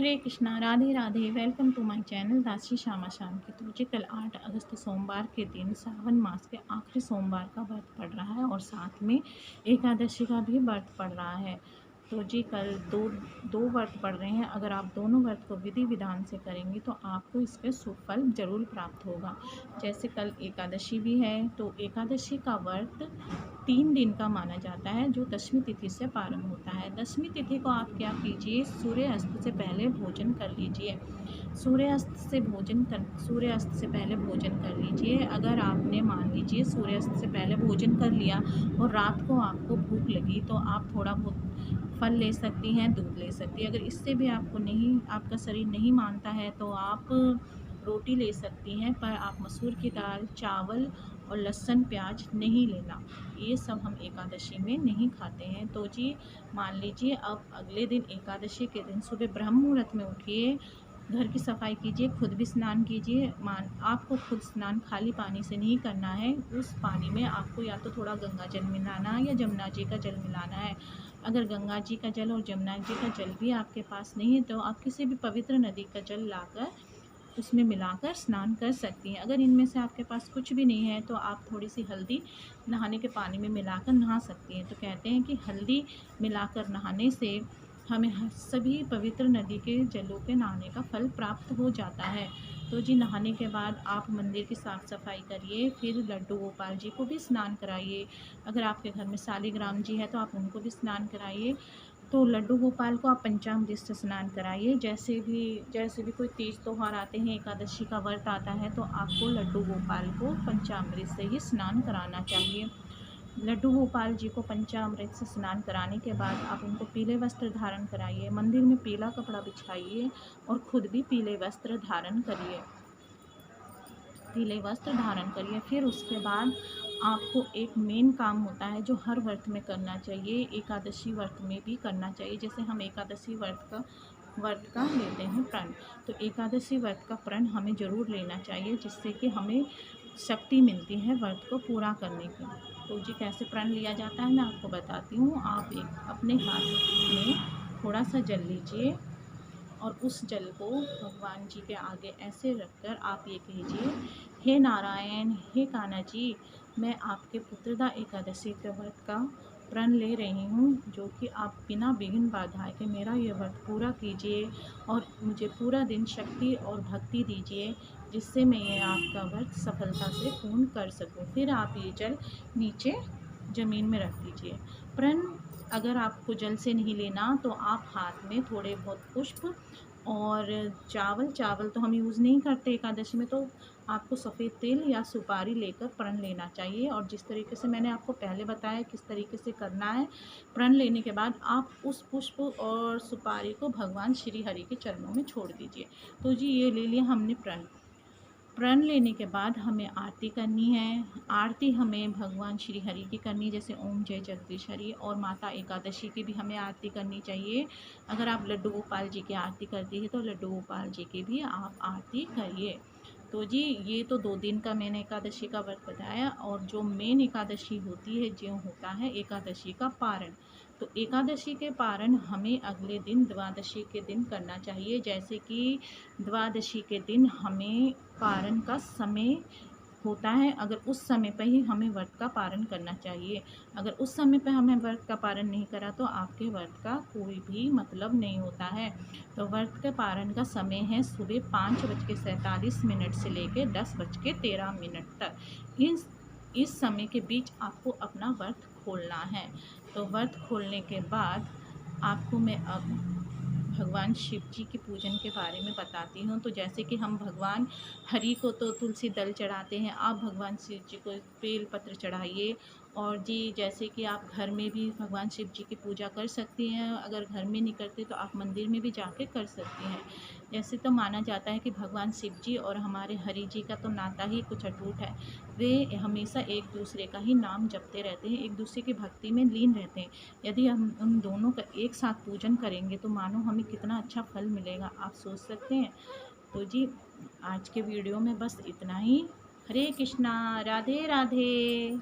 Hare Krishna, Radhe Radhe. Welcome to my channel राशि श्यामा शाम की। तो जी कल 8 अगस्त सोमवार के दिन सावन मास के आखिरी सोमवार का व्रत पड़ रहा है और साथ में एकादशी का भी व्रत पड़ रहा है। तो जी कल दो दो व्रत पड़ रहे हैं। अगर आप दोनों व्रत को विधि विधान से करेंगे तो आपको इसके शुभ फल जरूर प्राप्त होगा। जैसे कल एकादशी भी है, तो एकादशी का व्रत 3 दिन का माना जाता है, जो दशमी तिथि से प्रारंभ होता है। दशमी तिथि को आप क्या कीजिए, सूर्यास्त से पहले भोजन कर लीजिए। सूर्यास्त से पहले भोजन कर लीजिए। अगर आपने मान लीजिए सूर्यास्त से पहले भोजन कर लिया और रात को आपको भूख लगी, तो आप थोड़ा बहुत फल ले सकती हैं, दूध ले सकती हैं। अगर इससे भी आपका शरीर नहीं मानता है तो आप रोटी ले सकती हैं, पर आप मसूर की दाल, चावल और लहसुन प्याज नहीं लेना। ये सब हम एकादशी में नहीं खाते हैं। तो जी मान लीजिए अब अगले दिन एकादशी के दिन सुबह ब्रह्म मुहूर्त में उठिए, घर की सफाई कीजिए, खुद भी स्नान कीजिए। आपको खुद स्नान खाली पानी से नहीं करना है। उस पानी में आपको या तो थोड़ा गंगा जल मिलाना है या जमुना जी का जल मिलाना है। अगर गंगा जी का जल और जमुना जी का जल भी आपके पास नहीं है तो आप किसी भी पवित्र नदी का जल लाकर उसमें मिलाकर स्नान कर सकती हैं। अगर इनमें से आपके पास कुछ भी नहीं है तो आप थोड़ी सी हल्दी नहाने के पानी में मिलाकर नहा सकती हैं। तो कहते हैं कि हल्दी मिलाकर नहाने से हमें सभी पवित्र नदी के जलों के नहाने का फल प्राप्त हो जाता है। तो जी नहाने के बाद आप मंदिर की साफ़ सफाई करिए, फिर लड्डू गोपाल जी को भी स्नान कराइए। अगर आपके घर में शालिग्राम जी है तो आप उनको भी स्नान कराइए। तो लड्डू गोपाल को आप पंचामृत से स्नान कराइए। जैसे भी कोई तीज त्यौहार आते हैं, एकादशी का व्रत आता है, तो आपको लड्डू गोपाल को पंचामृत से ही स्नान कराना चाहिए। लड्डू गोपाल जी को पंचामृत से स्नान कराने के बाद आप उनको पीले वस्त्र धारण कराइए, मंदिर में पीला कपड़ा बिछाइए और खुद भी पीले वस्त्र धारण करिए। फिर उसके बाद आपको एक मेन काम होता है जो हर व्रत में करना चाहिए, एकादशी व्रत में भी करना चाहिए। जैसे हम एकादशी व्रत का लेते हैं प्रण, तो एकादशी व्रत का प्रण हमें ज़रूर लेना चाहिए, जिससे कि हमें शक्ति मिलती है व्रत को पूरा करने की। तो जी कैसे प्रण लिया जाता है मैं आपको बताती हूँ। आप एक अपने हाथ में थोड़ा सा जल लीजिए और उस जल को भगवान जी के आगे ऐसे रखकर आप ये कीजिए, हे नारायण, हे कान्हा जी, मैं आपके पुत्रदा एकादशी के व्रत का प्रण ले रही हूँ, जो कि आप बिना विघ्न बाधाए के मेरा ये व्रत पूरा कीजिए और मुझे पूरा दिन शक्ति और भक्ति दीजिए, जिससे मैं ये आपका व्रत सफलता से पूर्ण कर सकूँ। फिर आप ये जल नीचे ज़मीन में रख दीजिए। प्रण अगर आपको जल से नहीं लेना तो आप हाथ में थोड़े बहुत पुष्प और चावल तो हम यूज़ नहीं करते एकादशी में, तो आपको सफ़ेद तिल या सुपारी लेकर प्रण लेना चाहिए। और जिस तरीके से मैंने आपको पहले बताया किस तरीके से करना है, प्रण लेने के बाद आप उस पुष्प और सुपारी को भगवान श्री हरि के चरणों में छोड़ दीजिए। तो जी ये ले लिया हमने प्रण। प्रण लेने के बाद हमें आरती करनी है। आरती हमें भगवान श्री हरि की करनी है, जैसे ओम जय जगदीश हरि, और माता एकादशी की भी हमें आरती करनी चाहिए। अगर आप लड्डू गोपाल जी की आरती करती है तो लड्डू गोपाल जी की भी आप आरती करिए। तो जी ये तो 2 दिन का मैंने एकादशी का व्रत बताया, और जो मेन एकादशी होती है जो होता है एकादशी का पारण। तो एकादशी के पारण हमें अगले दिन द्वादशी के दिन करना चाहिए। जैसे कि द्वादशी के दिन हमें पारण का समय होता है, अगर उस समय पर ही हमें व्रत का पारण करना चाहिए। अगर उस समय पर हमें व्रत का पारण नहीं करा तो आपके व्रत का कोई भी मतलब नहीं होता है। तो व्रत के पारण का समय है सुबह 5:47 से लेकर 10:13 तक। इस समय के बीच आपको अपना व्रत खोलना है। तो व्रत खोलने के बाद आपको मैं अब भगवान शिव जी के पूजन के बारे में बताती हूँ। तो जैसे कि हम भगवान हरि को तो तुलसी दल चढ़ाते हैं, आप भगवान शिव जी को बेल पत्र चढ़ाइए। और जी जैसे कि आप घर में भी भगवान शिव जी की पूजा कर सकती हैं। अगर घर में नहीं करते तो आप मंदिर में भी जाके कर सकती हैं। जैसे तो माना जाता है कि भगवान शिव जी और हमारे हरि जी का तो नाता ही कुछ अटूट है। वे हमेशा एक दूसरे का ही नाम जपते रहते हैं, एक दूसरे की भक्ति में लीन रहते हैं। यदि हम उन दोनों का एक साथ पूजन करेंगे तो मानो हमें कितना अच्छा फल मिलेगा, आप सोच सकते हैं। तो जी आज के वीडियो में बस इतना ही। हरे कृष्णा, राधे राधे।